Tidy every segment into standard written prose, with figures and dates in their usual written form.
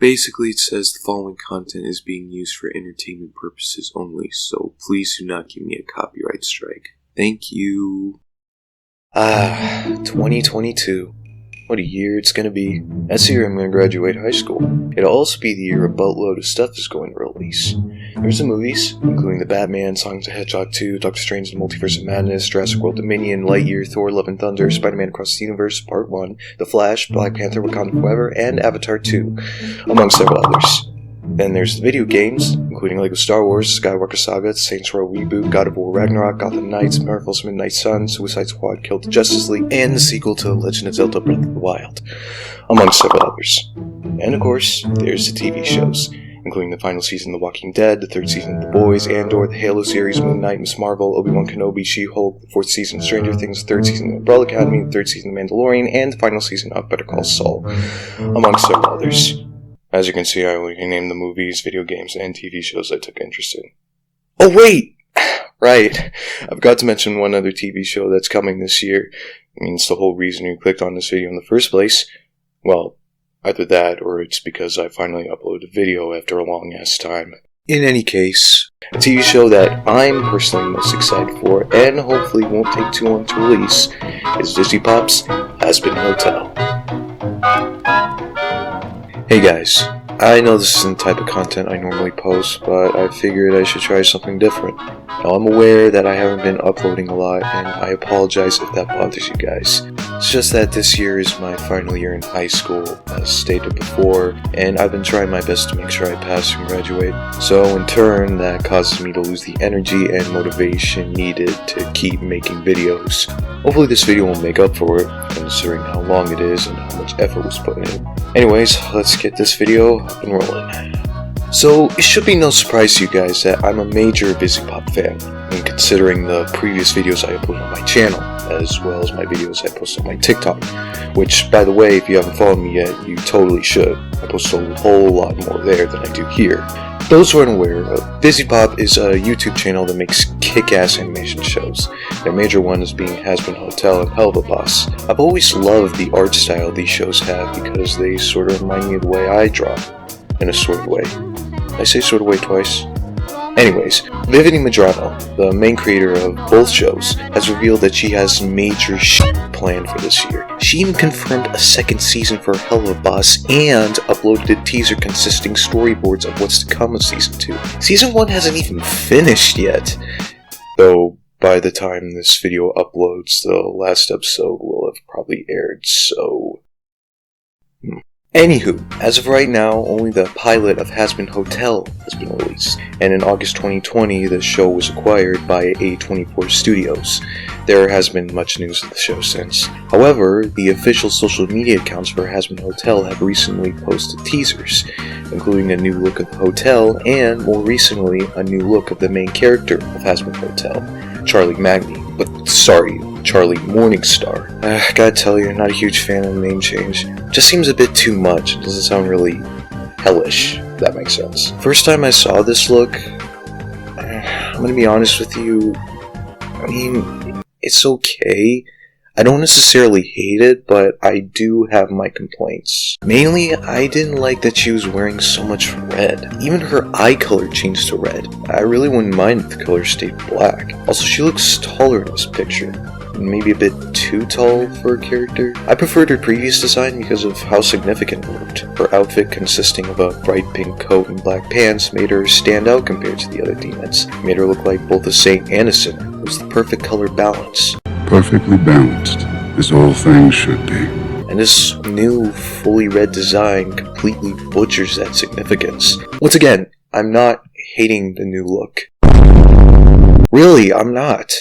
Basically, it says the following content is being used for entertainment purposes only, so please do not give me a copyright strike. Thank you. 2022. What a year it's gonna be. That's the year I'm gonna graduate high school. It'll also be the year a boatload of stuff is going to release. There's the movies, including The Batman, Sonic the Hedgehog 2, Doctor Strange in the Multiverse of Madness, Jurassic World Dominion, Lightyear, Thor, Love and Thunder, Spider-Man Across the Universe, Part 1, The Flash, Black Panther, Wakanda Forever, and Avatar 2, among several others. Then there's the video games, including LEGO Star Wars, Skywalker Saga, Saints Row Reboot, God of War Ragnarok, Gotham Knights, Marvel's Midnight Sun, Suicide Squad, Kill the Justice League, and the sequel to Legend of Zelda Breath of the Wild, among several others. And of course, there's the TV shows, including the final season of The Walking Dead, the third season of The Boys, Andor, the Halo series, Moon Knight, Ms. Marvel, Obi-Wan Kenobi, She-Hulk, the fourth season of Stranger Things, the third season of Umbrella Academy, the third season of Mandalorian, and the final season of Better Call Saul, among several others. As you can see, I only named the movies, video games, and TV shows I took interest in. Oh wait! Right. I forgot to mention one other TV show that's coming this year. I mean, it's the whole reason you clicked on this video in the first place. Well, either that, or it's because I finally uploaded a video after a long-ass time. In any case, a TV show that I'm personally most excited for, and hopefully won't take too long to release, is Vivziepop's Hazbin Hotel. Hey guys, I know this isn't the type of content I normally post, but I figured I should try something different. Now I'm aware that I haven't been uploading a lot, and I apologize if that bothers you guys. It's just that this year is my final year in high school, as stated before, and I've been trying my best to make sure I pass and graduate. So in turn, that causes me to lose the energy and motivation needed to keep making videos. Hopefully this video will make up for it, considering how long it is and how much effort was put in it. Anyways, let's get this video up and rolling. So, it should be no surprise to you guys that I'm a major Vivziepop fan, and considering the previous videos I upload on my channel, as well as my videos I post on my Tik-Tok, which, by the way, if you haven't followed me yet, you totally should. I post a whole lot more there than I do here. Those who aren't aware, Vivziepop is a YouTube channel that makes kick-ass animation shows. Their major one is being Hazbin Hotel and Hell of a Boss. I've always loved the art style these shows have because they sort of remind me of the way I draw, in a sort of way. I say sort of way twice. Anyways, Vividy Medrano, the main creator of both shows, has revealed that she has major shit planned for this year. She even confirmed a second season for Hell of a Boss and uploaded a teaser consisting storyboards of what's to come of Season 2. Season 1 hasn't even finished yet, though by the time this video uploads, the last episode will have probably aired, so... Anywho, as of right now, only the pilot of Hazbin Hotel has been released, and in August 2020, the show was acquired by A24 Studios. There has been much news of the show since. However, the official social media accounts for Hazbin Hotel have recently posted teasers, including a new look of the hotel, and more recently, a new look of the main character of Hazbin Hotel, Charlie Charlie Morningstar. Gotta tell you, I'm not a huge fan of the name change. Just seems a bit too much. It doesn't sound really hellish, if that makes sense. First time I saw this look, I'm gonna be honest with you, I mean, it's okay. I don't necessarily hate it, but I do have my complaints. Mainly, I didn't like that she was wearing so much red. Even her eye color changed to red. I really wouldn't mind if the color stayed black. Also, she looks taller in this picture. Maybe a bit too tall for her character. I preferred her previous design because of how significant it looked. Her outfit consisting of a bright pink coat and black pants made her stand out compared to the other demons. It made her look like both a saint and a sinner. It was the perfect color balance. Perfectly balanced, as all things should be. And this new, fully red design completely butchers that significance. Once again, I'm not hating the new look. Really, I'm not.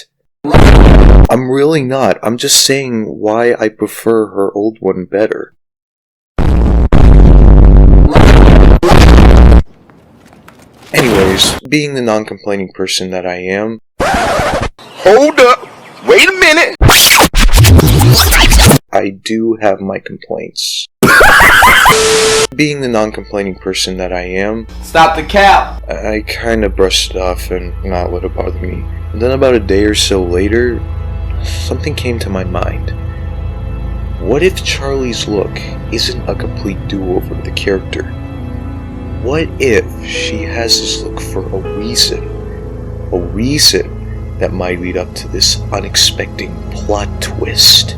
I'm really not. I'm just saying why I prefer her old one better. Anyways, being the non-complaining person that I am... Hold up! Wait a minute! I do have my complaints. Being the non-complaining person that I am... Stop the cap! I kinda brushed it off and not let it bother me. And then about a day or so later, something came to my mind. What if Charlie's look isn't a complete do-over of the character, what if she has this look for a reason that might lead up to this unexpected plot twist?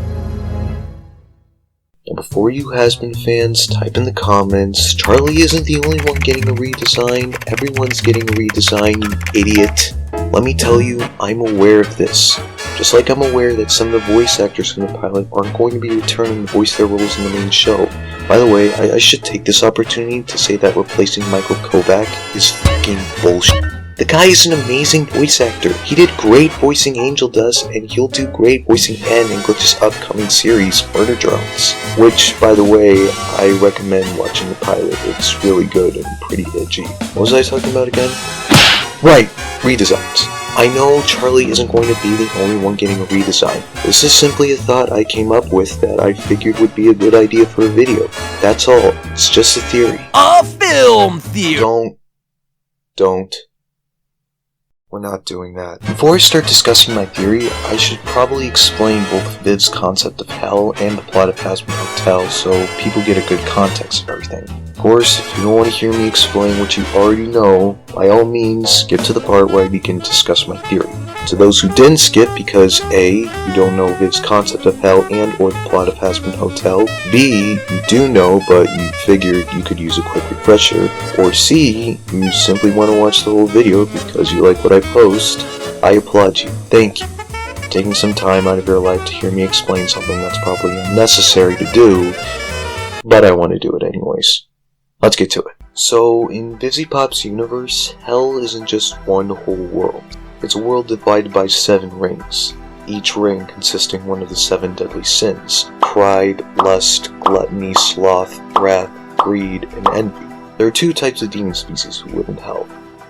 Now before you Hazbin fans type in the comments, Charlie isn't the only one getting a redesign, everyone's getting a redesign, you idiot. Let me tell you, I'm aware of this. Just like I'm aware that some of the voice actors from the pilot aren't going to be returning to voice their roles in the main show. By the way, I should take this opportunity to say that replacing Michael Kovac is fucking bullshit. The guy is an amazing voice actor. He did great voicing Angel Dust, and he'll do great voicing N in Glitch's upcoming series, Murder Drones. Which, by the way, I recommend watching the pilot. It's really good and pretty edgy. What was I talking about again? Right, redesigns. I know Charlie isn't going to be the only one getting a redesign. This is simply a thought I came up with that I figured would be a good idea for a video. That's all. It's just a theory. A film theory! Don't. We're not doing that. Before I start discussing my theory, I should probably explain both Viv's concept of hell and the plot of Hazbin Hotel so people get a good context of everything. Of course, if you don't want to hear me explain what you already know, by all means, skip to the part where I begin to discuss my theory. To those who didn't skip because A, you don't know Viv's concept of hell and or the plot of Hazbin Hotel, B, you do know but you figured you could use a quick refresher, or C, you simply want to watch the whole video because you like what I post, I applaud you. Thank you for taking some time out of your life to hear me explain something that's probably unnecessary to do, but I want to do it anyways. Let's get to it. So, in Vivziepop's universe, hell isn't just one whole world. It's a world divided by 7 rings, each ring consisting one of the 7 deadly sins: pride, lust, gluttony, sloth, wrath, greed, and envy. There are 2 types of demon species who live in hell: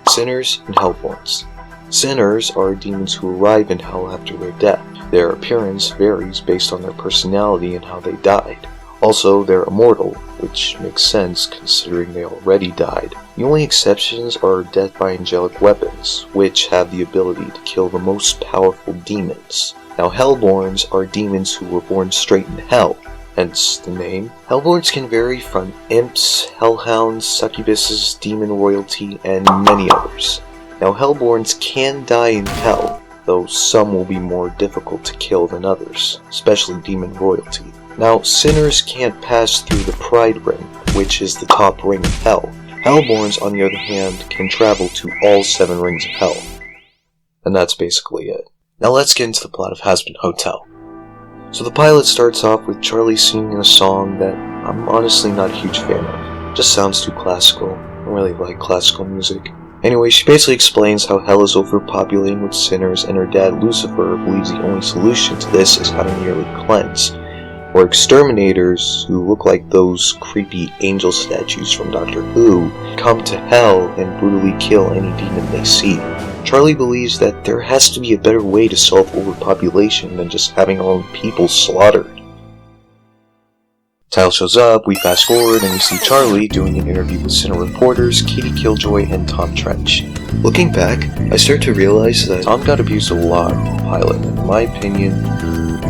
sinners and hellborns. Sinners are demons who arrive in hell after their death. Their appearance varies based on their personality and how they died. Also, they're immortal, which makes sense considering they already died. The only exceptions are death by angelic weapons, which have the ability to kill the most powerful demons. Now, Hellborns are demons who were born straight in hell, hence the name. Hellborns can vary from imps, hellhounds, succubuses, demon royalty, and many others. Now, Hellborns can die in hell, though some will be more difficult to kill than others, especially demon royalty. Now, sinners can't pass through the Pride Ring, which is the top ring of hell. Hellborns, on the other hand, can travel to all 7 rings of hell. And that's basically it. Now let's get into the plot of Hazbin Hotel. So the pilot starts off with Charlie singing a song that I'm honestly not a huge fan of. It just sounds too classical. I don't really like classical music. Anyway, she basically explains how hell is overpopulating with sinners, and her dad Lucifer believes the only solution to this is how to nearly cleanse, or exterminators, who look like those creepy angel statues from Doctor Who, come to hell and brutally kill any demon they see. Charlie believes that there has to be a better way to solve overpopulation than just having our own people slaughtered. Tile shows up, we fast forward, and we see Charlie doing an interview with Sinner reporters Katie Killjoy and Tom Trench. Looking back, I start to realize that Tom got abused a lot in the pilot, and in my opinion,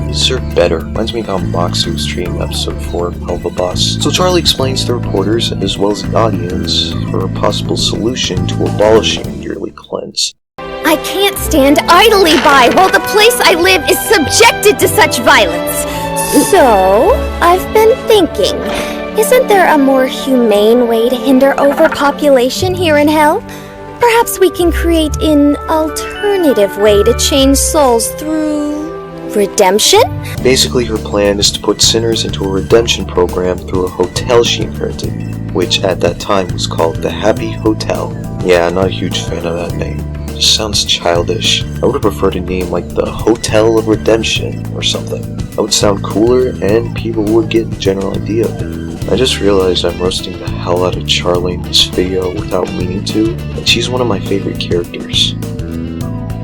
he deserved better. Reminds me of how Moxie was treated in episode 4 of Helva Boss. So Charlie explains to the reporters, as well as the audience, for a possible solution to abolishing yearly cleanse. I can't stand idly by while the place I live is subjected to such violence. So, I've been thinking, isn't there a more humane way to hinder overpopulation here in hell? Perhaps we can create an alternative way to change souls through redemption? Basically, her plan is to put sinners into a redemption program through a hotel she inherited, which at that time was called the Happy Hotel. Yeah, not a huge fan of that name. Just sounds childish. I would have preferred a name like the Hotel of Redemption or something. That would sound cooler and people would get the general idea of it. I just realized I'm roasting the hell out of Charlie in this video without meaning to, and she's one of my favorite characters.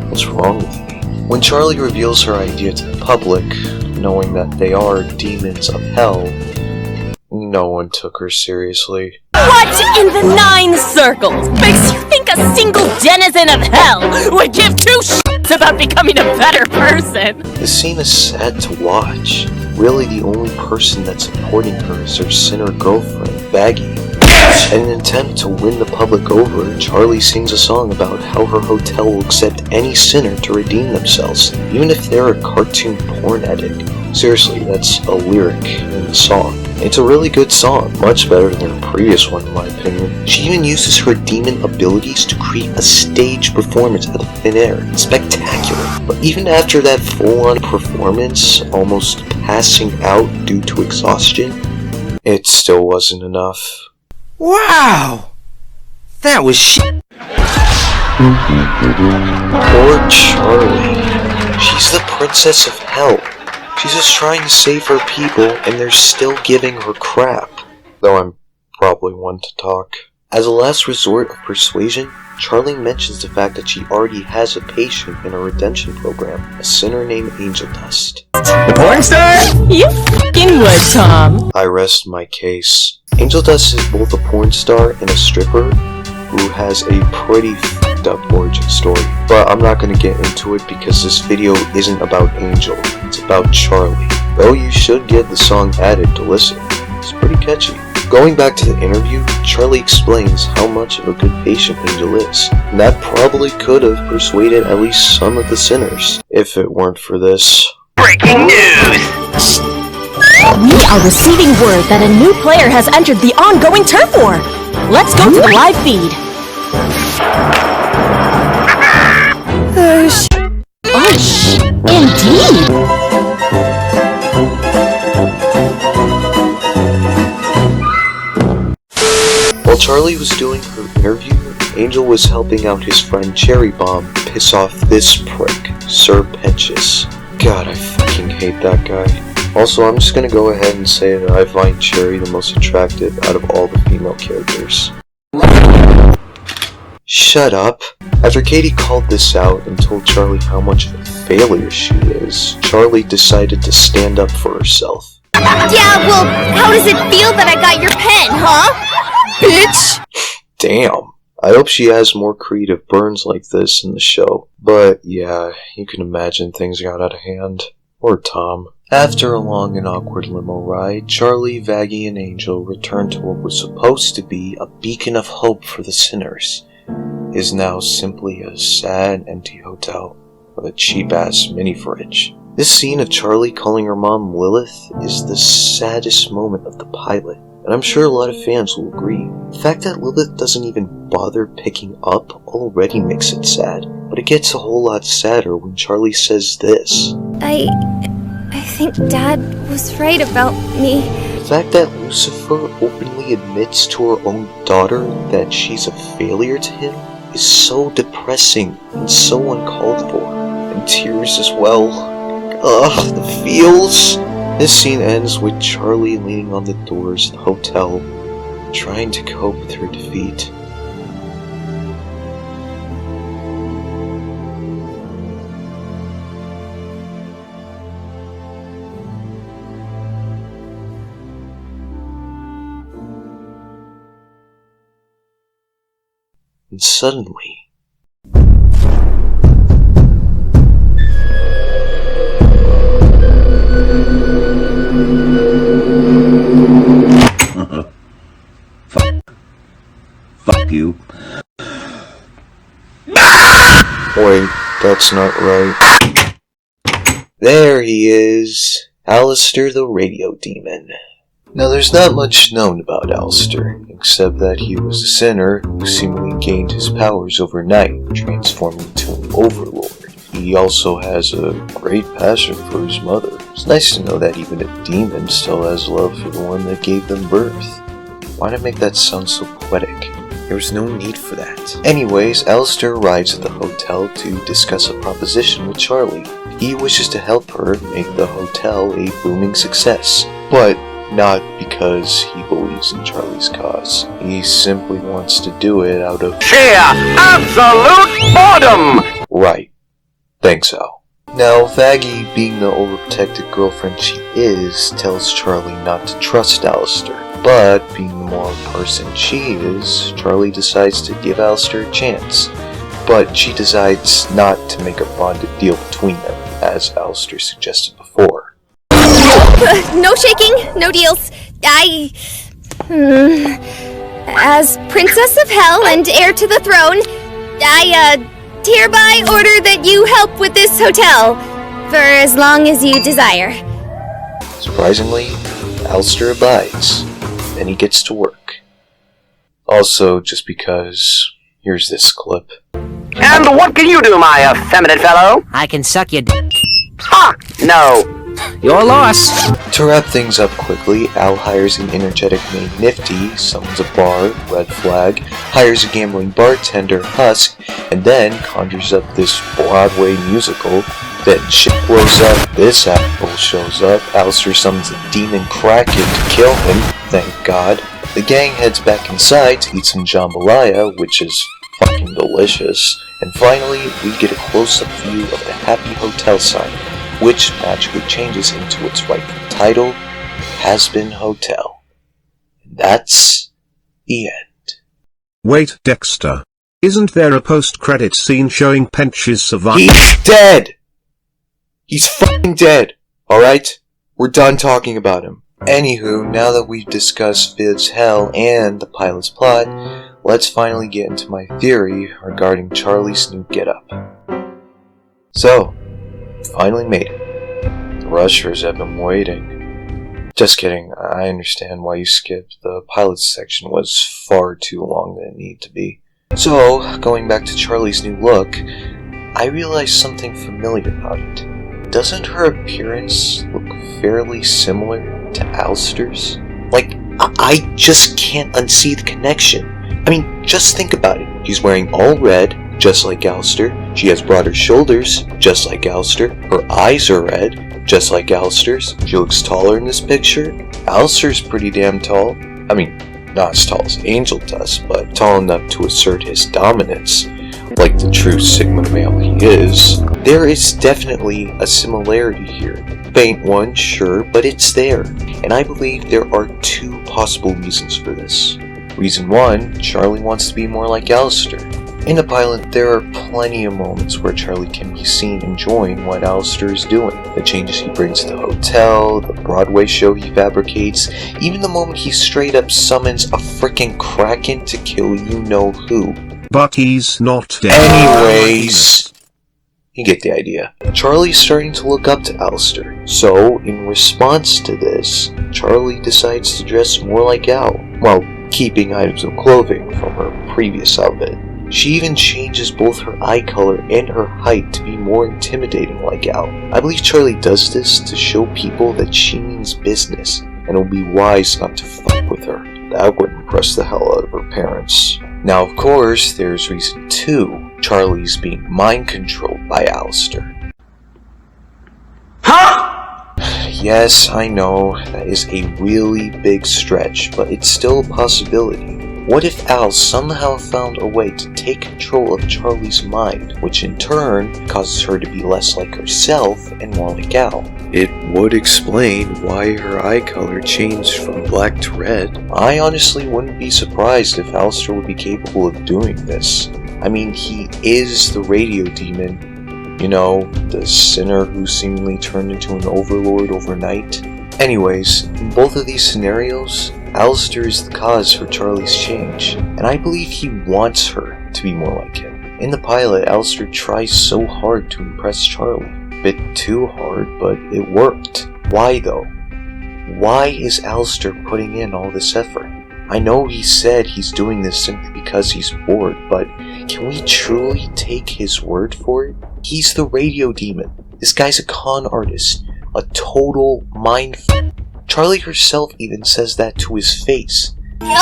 What's wrong with me? When Charlie reveals her idea to the public, knowing that they are demons of hell, no one took her seriously. What in the 9 circles makes you think a single denizen of hell would give 2 shits about becoming a better person? This scene is sad to watch. Really, the only person that's supporting her is her sinner girlfriend, Baggy. In an attempt to win the public over, Charlie sings a song about how her hotel will accept any sinner to redeem themselves, even if they're a cartoon porn addict. Seriously, that's a lyric in the song. It's a really good song, much better than her previous one in my opinion. She even uses her demon abilities to create a stage performance out of thin air. It's spectacular. But even after that full-on performance, almost passing out due to exhaustion, it still wasn't enough. Wow! That was shit. Poor Charlie. She's the princess of hell. She's just trying to save her people, and they're still giving her crap. Though I'm probably one to talk. As a last resort of persuasion, Charlie mentions the fact that she already has a patient in a redemption program, a sinner named Angel Dust. The porn star? You f***ing would, Tom. I rest my case. Angel Dust is both a porn star and a stripper who has a pretty f***ed up origin story. But I'm not going to get into it because this video isn't about Angel, it's about Charlie. Though you should get the song added to listen. It's pretty catchy. Going back to the interview, Charlie explains how much of a good patient Angel is. And that probably could have persuaded at least some of the sinners, if it weren't for this. Breaking news! We are receiving word that a new player has entered the ongoing turf war. Let's go to the live feed. Indeed. While Charlie was doing her interview, Angel was helping out his friend Cherry Bomb piss off this prick, Sir Pentious. God, I fucking hate that guy. Also, I'm just gonna go ahead and say that I find Cherry the most attractive out of all the female characters. Shut up. After Katie called this out and told Charlie how much of a failure she is, Charlie decided to stand up for herself. Yeah, well, how does it feel that I got your pen, huh? Bitch! Damn. I hope she has more creative burns like this in the show. But yeah, you can imagine things got out of hand. Or Tom. After a long and awkward limo ride, Charlie, Vaggie, and Angel returned to what was supposed to be a beacon of hope for the sinners. It is now simply a sad, empty hotel with a cheap-ass mini-fridge. This scene of Charlie calling her mom Lilith is the saddest moment of the pilot, and I'm sure a lot of fans will agree. The fact that Lilith doesn't even bother picking up already makes it sad, but it gets a whole lot sadder when Charlie says this. I think Dad was right about me. The fact that Lucifer openly admits to her own daughter that she's a failure to him is so depressing and so uncalled for. And tears as well. Ugh, the feels! This scene ends with Charlie leaning on the doors of the hotel, trying to cope with her defeat. And suddenly, Fuck you. wait, that's not right. There he is, Alastor the Radio Demon. Now there's not much known about Alastor, except that he was a sinner who seemingly gained his powers overnight, transforming into an overlord. He also has a great passion for his mother. It's nice to know that even a demon still has love for the one that gave them birth. Why not make that sound so poetic? There was no need for that. Anyways, Alastor arrives at the hotel to discuss a proposition with Charlie. He wishes to help her make the hotel a booming success, but not because he believes in Charlie's cause. He simply wants to do it out of Sheer absolute boredom! Right. Thanks, Al. Now, Vaggie, being the overprotected girlfriend she is, tells Charlie not to trust Alastor. But, being the moral person she is, Charlie decides to give Alastor a chance. But she decides not to make a bonded deal between them, as Alastor suggested before. No shaking, no deals. As Princess of Hell and heir to the throne, I, hereby order that you help with this hotel for as long as you desire. Surprisingly, Alastor abides, and he gets to work. Also, just because, here's this clip. And what can you do, my effeminate fellow? I can suck your dick. Ha! No. Your loss. To wrap things up quickly, Al hires an energetic maid Nifty, summons a bar, Red Flag, hires a gambling bartender, Husk, and then conjures up this Broadway musical. Then shit blows up, this asshole shows up, Alastor summons a demon Kraken to kill him, thank God. The gang heads back inside to eat some jambalaya, which is fucking delicious. And finally, we get a close-up view of the Happy Hotel sign, which magically changes into its rightful title, Hazbin Hotel. And that's the end. Wait, Dexter. Isn't there a post-credit scene showing Pench's survival? He's dead! He's fucking dead! Alright? We're done talking about him. Anywho, now that we've discussed Viv's hell and the pilot's plot, let's finally get into my theory regarding Charlie's new getup. So, finally made it. The rushers have been waiting. Just kidding, I understand why you skipped. The pilot's section was far too long than it needed to be. So, going back to Charlie's new look, I realized something familiar about it. Doesn't her appearance look fairly similar to Alastor's? Like, I just can't unsee the connection. I mean, just think about it. She's wearing all red, just like Alastor. She has broader shoulders, just like Alastor. Her eyes are red, just like Alastor's. She looks taller in this picture. Alastor's pretty damn tall. I mean, not as tall as Angel does, but tall enough to assert his dominance, like the true Sigma male he is. There is definitely a similarity here. Faint one, sure, but it's there. And I believe there are two possible reasons for this. Reason one, Charlie wants to be more like Alastor. In the pilot, there are plenty of moments where Charlie can be seen enjoying what Alastor is doing. The changes he brings to the hotel, the Broadway show he fabricates, even the moment he straight up summons a frickin' Kraken to kill you-know-who. But he's not dead. Anyways, you get the idea. Charlie's starting to look up to Alastor, so in response to this, Charlie decides to dress more like Al, while keeping items of clothing from her previous outfit. She even changes both her eye color and her height to be more intimidating like Al. I believe Charlie does this to show people that she means business, and it will be wise not to fuck with her. That would impress the hell out of her parents. Now, of course, there's reason two. Charlie's being mind-controlled by Alastor. Huh? Yes, I know, that is a really big stretch, but it's still a possibility. What if Al somehow found a way to take control of Charlie's mind, which in turn causes her to be less like herself and more like Al? It would explain why her eye color changed from black to red. I honestly wouldn't be surprised if Alastor would be capable of doing this. I mean, he is the radio demon, you know, the sinner who seemingly turned into an overlord overnight. Anyways, in both of these scenarios, Alastor is the cause for Charlie's change, and I believe he wants her to be more like him. In the pilot, Alastor tries so hard to impress Charlie. A bit too hard, but it worked. Why though? Why is Alastor putting in all this effort? I know he said he's doing this simply because he's bored, but can we truly take his word for it? He's the radio demon. This guy's a con artist. A total mind f***. Charlie herself even says that to his face.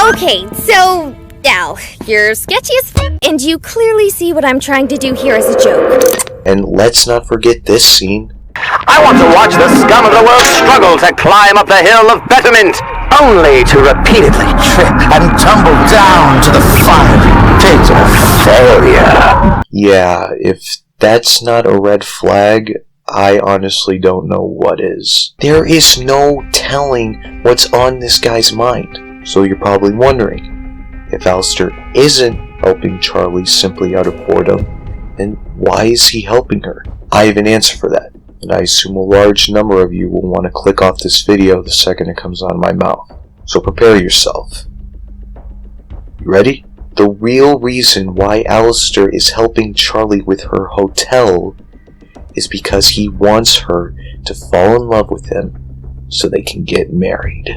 Okay, so, Al, you're sketchy as f***, and you clearly see what I'm trying to do here as a joke. And let's not forget this scene. I want to watch the scum of the world struggle to climb up the hill of betterment, only to repeatedly trip and tumble down to the fiery pit of failure. Yeah, if that's not a red flag, I honestly don't know what is. There is no telling what's on this guy's mind. So you're probably wondering, if Alastor isn't helping Charlie simply out of boredom, then why is he helping her? I have an answer for that, and I assume a large number of you will want to click off this video the second it comes out of my mouth. So prepare yourself. You ready? The real reason why Alastor is helping Charlie with her hotel is because he wants her to fall in love with him so they can get married.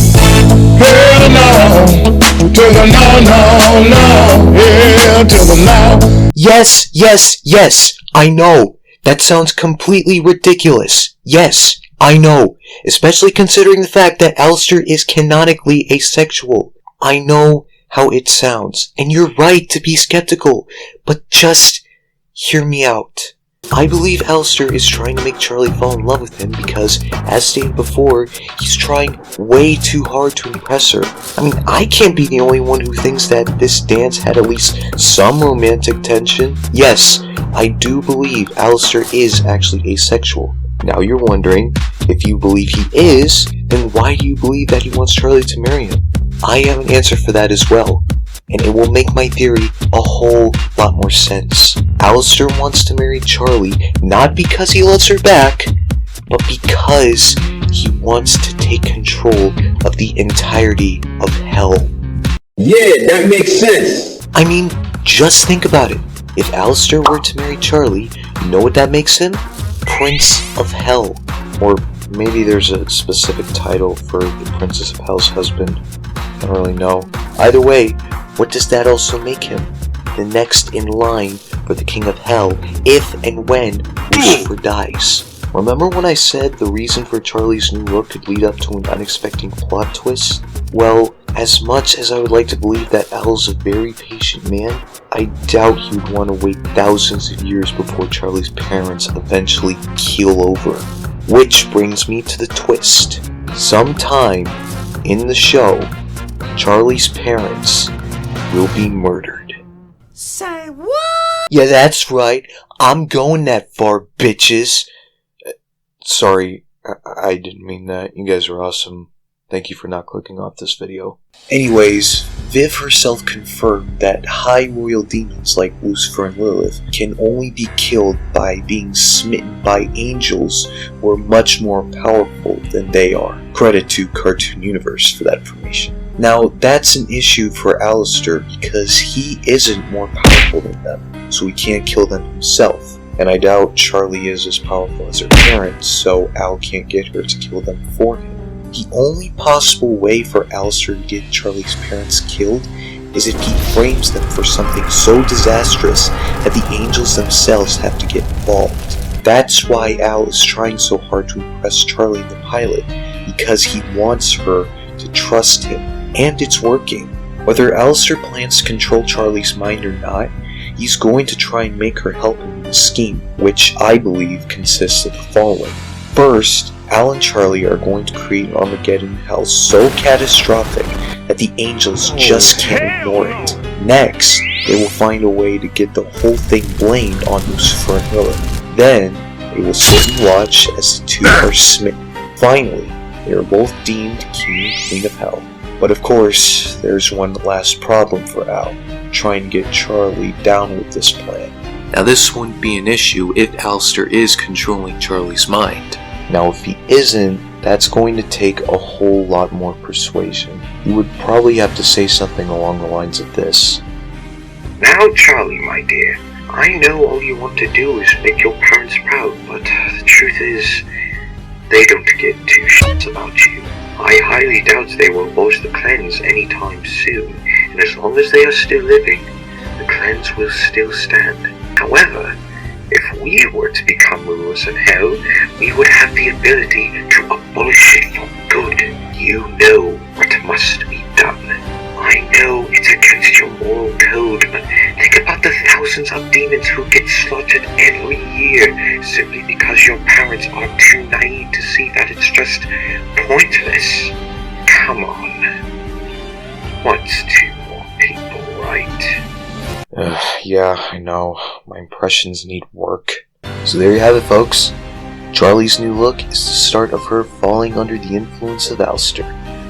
Hell no, to the no, no, no, hell to the no. Yes, yes, yes, I know. That sounds completely ridiculous. Yes, I know. Especially considering the fact that Alastor is canonically asexual. I know how it sounds, and you're right to be skeptical, but just hear me out. I believe Alastor is trying to make Charlie fall in love with him because, as stated before, he's trying way too hard to impress her. I mean, I can't be the only one who thinks that this dance had at least some romantic tension. Yes, I do believe Alastor is actually asexual. Now you're wondering, if you believe he is, then why do you believe that he wants Charlie to marry him? I have an answer for that as well, and it will make my theory a whole lot more sense. Alastor wants to marry Charlie not because he loves her back, but because he wants to take control of the entirety of hell. Yeah, that makes sense. I mean, just think about it. If Alastor were to marry Charlie, you know what that makes him? Prince of Hell. Or maybe there's a specific title for the Princess of Hell's husband. I don't really know. Either way, what does that also make him? The next in line for the King of Hell, if and when Lucifer dies. Remember when I said the reason for Charlie's new look could lead up to an unexpected plot twist? Well, as much as I would like to believe that Al's a very patient man, I doubt he would want to wait thousands of years before Charlie's parents eventually keel over. Which brings me to the twist. Sometime in the show, Charlie's parents will be murdered. Say what? Yeah, that's right. I'm going that far, bitches. Sorry, I didn't mean that. You guys are awesome. Thank you for not clicking off this video. Anyways, Viv herself confirmed that high royal demons like Lucifer and Lilith can only be killed by being smitten by angels who are much more powerful than they are. Credit to Cartoon Universe for that information. Now, that's an issue for Alastor because he isn't more powerful than them, so he can't kill them himself. And I doubt Charlie is as powerful as her parents, so Al can't get her to kill them for him. The only possible way for Alastor to get Charlie's parents killed is if he frames them for something so disastrous that the angels themselves have to get involved. That's why Al is trying so hard to impress Charlie in the pilot, because he wants her to trust him, and it's working. Whether Alastor plans to control Charlie's mind or not, he's going to try and make her help him in the scheme, which I believe consists of the following. First, Al and Charlie are going to create Armageddon hell so catastrophic that the angels just can't ignore it. Next, they will find a way to get the whole thing blamed on Lucifer and Lilith. Then, they will sit and watch as the two are smitten. Finally, they are both deemed King and Queen of Hell. But of course, there's one last problem for Al, trying to get Charlie down with this plan. Now this wouldn't be an issue if Alastor is controlling Charlie's mind. Now if he isn't, that's going to take a whole lot more persuasion. You would probably have to say something along the lines of this. Now Charlie, my dear, I know all you want to do is make your parents proud, but the truth is, they don't give two shits about you. I highly doubt they will abolish the cleanse anytime soon, and as long as they are still living, the cleanse will still stand. However, if we were to become rulers in hell, we would have the ability to abolish it for good. You know what must be done. I know it's against your moral code, but think about the thousands of demons who get slaughtered every year simply because your parents are too naive to see that it's just pointless. Come on. What's two more people, right? Yeah, I know. My impressions need work. So there you have it, folks. Charlie's new look is the start of her falling under the influence of Alastor,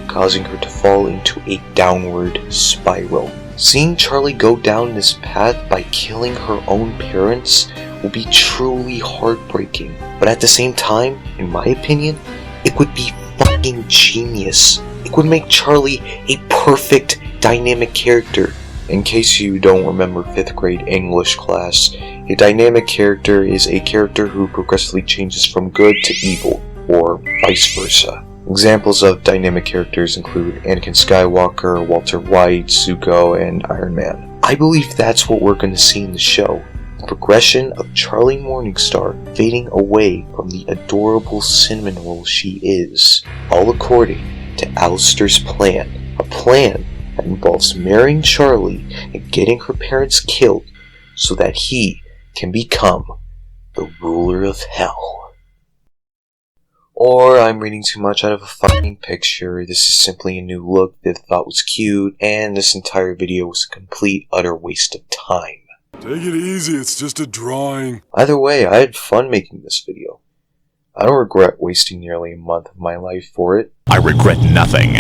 causing her to fall into a downward spiral. Seeing Charlie go down this path by killing her own parents will be truly heartbreaking. But at the same time, in my opinion, it would be fucking genius. It would make Charlie a perfect dynamic character. In case you don't remember 5th grade English class, a dynamic character is a character who progressively changes from good to evil, or vice versa. Examples of dynamic characters include Anakin Skywalker, Walter White, Zuko, and Iron Man. I believe that's what we're going to see in the show. The progression of Charlie Morningstar fading away from the adorable cinnamon roll she is, all according to Alastor's plan. A plan that involves marrying Charlie and getting her parents killed so that he can become the ruler of hell. Or I'm reading too much out of a fucking picture. This is simply a new look Viv thought was cute, and this entire video was a complete utter waste of time. Take it easy, it's just a drawing. Either way, I had fun making this video. I don't regret wasting nearly a month of my life for it. I regret nothing.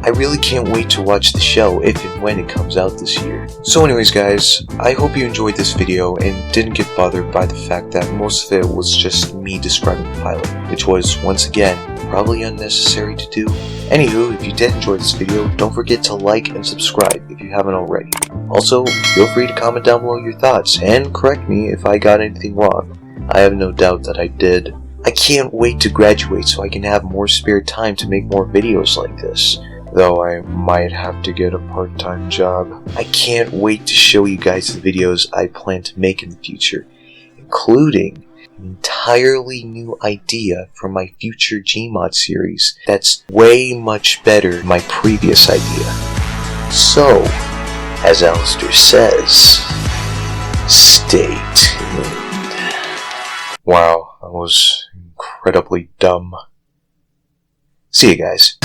I really can't wait to watch the show if and when it comes out this year. So anyways guys, I hope you enjoyed this video and didn't get bothered by the fact that most of it was just me describing the pilot, which was, once again, probably unnecessary to do. Anywho, if you did enjoy this video, don't forget to like and subscribe if you haven't already. Also, feel free to comment down below your thoughts and correct me if I got anything wrong. I have no doubt that I did. I can't wait to graduate so I can have more spare time to make more videos like this. Though I might have to get a part-time job. I can't wait to show you guys the videos I plan to make in the future, including an entirely new idea for my future Gmod series that's way much better than my previous idea. So, as Alastor says, stay tuned. Wow, that was incredibly dumb. See you guys.